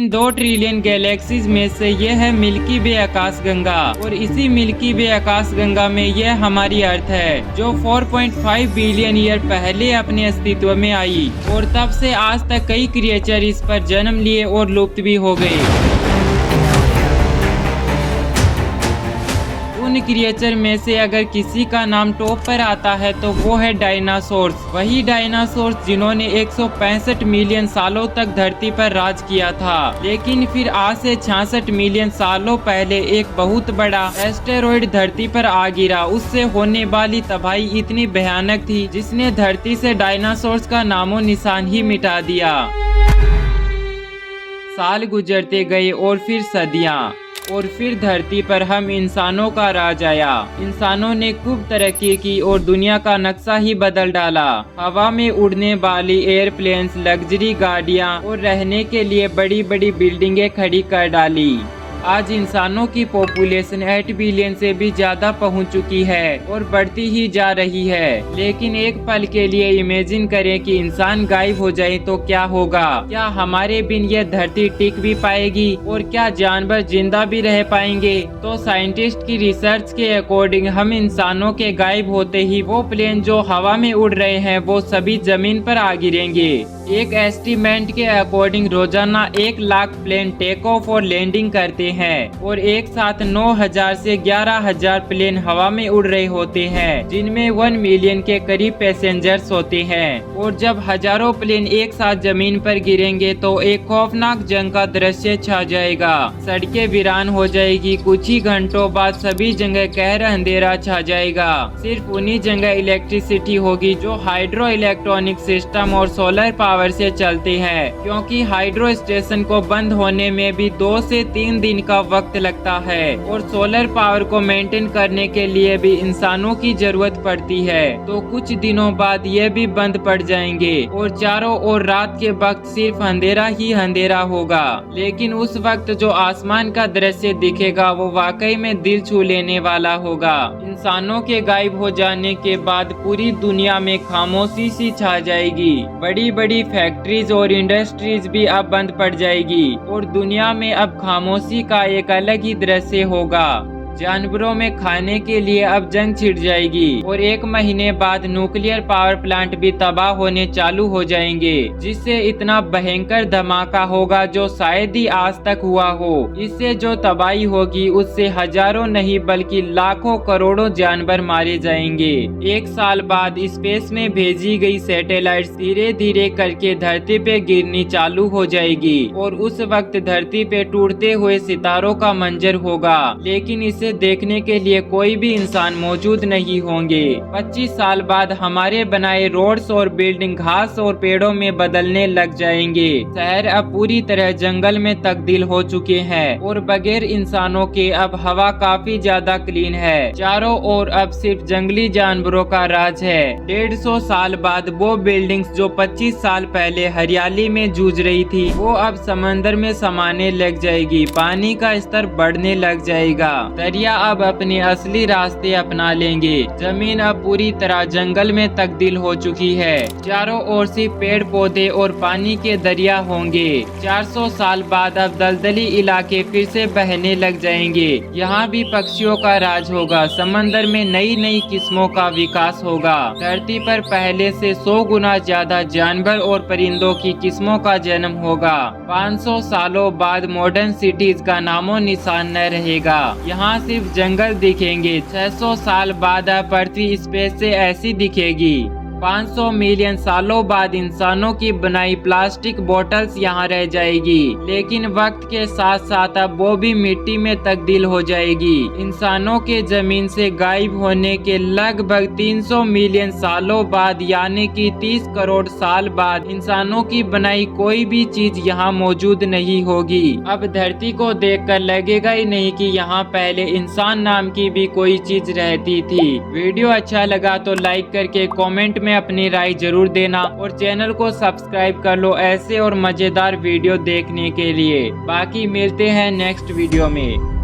2 trillion galaxies में से ये है मिल्की वे आकाशगंगा और इसी मिल्की वे आकाशगंगा में यह हमारी अर्थ है जो 4.5 बिलियन ईयर पहले अपने अस्तित्व में आई और तब से आज तक कई क्रिएचर इस पर जन्म लिए और लुप्त भी हो गए। उन क्रिएचर में से अगर किसी का नाम टॉप पर आता है तो वो है डायनासोर्स। वही डायनासोर्स जिन्होंने 165 मिलियन सालों तक धरती पर राज किया था, लेकिन फिर आज से 66 मिलियन सालों पहले एक बहुत बड़ा एस्टेरॉइड धरती पर आ गिरा। उससे होने वाली तबाही इतनी भयानक थी जिसने धरती से डायनासोर्स का नामो निशान ही मिटा दिया। साल गुजरते गए और फिर सदियां और फिर धरती पर हम इंसानों का राज आया। इंसानों ने खूब तरक्की की और दुनिया का नक्शा ही बदल डाला। हवा में उड़ने वाली एयरप्लेन्स, लग्जरी गाड़ियां और रहने के लिए बड़ी बड़ी बिल्डिंगें खड़ी कर डाली। आज इंसानों की पॉपुलेशन 8 बिलियन से भी ज्यादा पहुंच चुकी है और बढ़ती ही जा रही है। लेकिन एक पल के लिए इमेजिन करें कि इंसान गायब हो जाए तो क्या होगा? क्या हमारे बिन यह धरती टिक भी पाएगी और क्या जानवर जिंदा भी रह पाएंगे? तो साइंटिस्ट की रिसर्च के अकॉर्डिंग हम इंसानों के गायब होते ही वो प्लेन जो हवा में उड़ रहे हैं वो सभी जमीन पर आ गिरेंगे। एक एस्टीमेट के अकॉर्डिंग रोजाना 1 लाख प्लेन टेक ऑफ और लैंडिंग करते हैं और एक साथ 9,000 से 11,000 प्लेन हवा में उड़ रहे होते हैं, जिनमें 1 मिलियन के करीब पैसेंजर्स होते हैं। और जब हजारों प्लेन एक साथ जमीन पर गिरेंगे तो एक खौफनाक जंग का दृश्य छा जाएगा। सड़कें वीरान हो जाएगी। कुछ ही घंटों बाद सभी जगह कहर अंधेरा छा जाएगा। सिर्फ उन्हीं जगह इलेक्ट्रिसिटी होगी जो हाइड्रो इलेक्ट्रॉनिक सिस्टम और सोलर पावर से चलते हैं, क्योंकि हाइड्रो स्टेशन को बंद होने में भी 2 से 3 दिन का वक्त लगता है और सोलर पावर को मेंटेन करने के लिए भी इंसानों की जरूरत पड़ती है। तो कुछ दिनों बाद ये भी बंद पड़ जाएंगे और चारों ओर रात के वक्त सिर्फ अंधेरा ही अंधेरा होगा। लेकिन उस वक्त जो आसमान का दृश्य दिखेगा वो वाकई में दिल छू लेने वाला होगा। इंसानों के गायब हो जाने के बाद पूरी दुनिया में खामोशी सी छा जाएगी। बड़ी बड़ी फैक्ट्रीज और इंडस्ट्रीज भी अब बंद पड़ जाएगी और दुनिया में अब खामोशी का एक अलग ही दृश्य होगा। जानवरों में खाने के लिए अब जंग छिड़ जाएगी और 1 महीने बाद न्यूक्लियर पावर प्लांट भी तबाह होने चालू हो जाएंगे, जिससे इतना भयंकर धमाका होगा जो शायद ही आज तक हुआ हो। इससे जो तबाही होगी उससे हजारों नहीं बल्कि लाखों करोड़ों जानवर मारे जाएंगे। 1 साल बाद स्पेस में भेजी गई सैटेलाइट्स धीरे धीरे करके धरती पे गिरनी चालू हो जाएगी और उस वक्त धरती पे टूटते हुए सितारों का मंजर होगा। लेकिन इसे देखने के लिए कोई भी इंसान मौजूद नहीं होंगे। 25 साल बाद हमारे बनाए रोड्स और बिल्डिंग घास और पेड़ों में बदलने लग जाएंगे। शहर अब पूरी तरह जंगल में तब्दील हो चुके हैं और बगैर इंसानों के अब हवा काफी ज्यादा क्लीन है। चारों ओर अब सिर्फ जंगली जानवरों का राज है। 150 साल बाद वो बिल्डिंग्स जो 25 साल पहले हरियाली में जूझ रही थी वो अब समंदर में समाने लग जाएगी। पानी का स्तर बढ़ने लग जाएगा। दरिया अब अपने असली रास्ते अपना लेंगे। जमीन अब पूरी तरह जंगल में तब्दील हो चुकी है। चारों ओर से पेड़ पौधे और पानी के दरिया होंगे। 400 साल बाद अब दलदली इलाके फिर से बहने लग जाएंगे। यहाँ भी पक्षियों का राज होगा। समंदर में नई नई किस्मों का विकास होगा। धरती पर पहले से 100 गुना ज्यादा जानवर और परिंदों की किस्मों का जन्म होगा। 500 सालों बाद मॉडर्न सिटीज का नामो निशान न रहेगा। यहाँ सिर्फ जंगल दिखेंगे। 600 साल बाद पृथ्वी स्पेस से ऐसी दिखेगी। 500 मिलियन सालों बाद इंसानों की बनाई प्लास्टिक बोतल्स यहाँ रह जाएगी, लेकिन वक्त के साथ साथ अब वो भी मिट्टी में तब्दील हो जाएगी। इंसानों के जमीन से गायब होने के लगभग 300 मिलियन सालों बाद यानी कि 30 करोड़ साल बाद इंसानों की बनाई कोई भी चीज यहाँ मौजूद नहीं होगी। अब धरती को देखकर लगेगा ही नहीं कि यहाँ पहले इंसान नाम की भी कोई चीज रहती थी। वीडियो अच्छा लगा तो लाइक करके कमेंट में अपनी राय जरूर देना और चैनल को सब्सक्राइब कर लो ऐसे और मजेदार वीडियो देखने के लिए। बाकी मिलते हैं नेक्स्ट वीडियो में।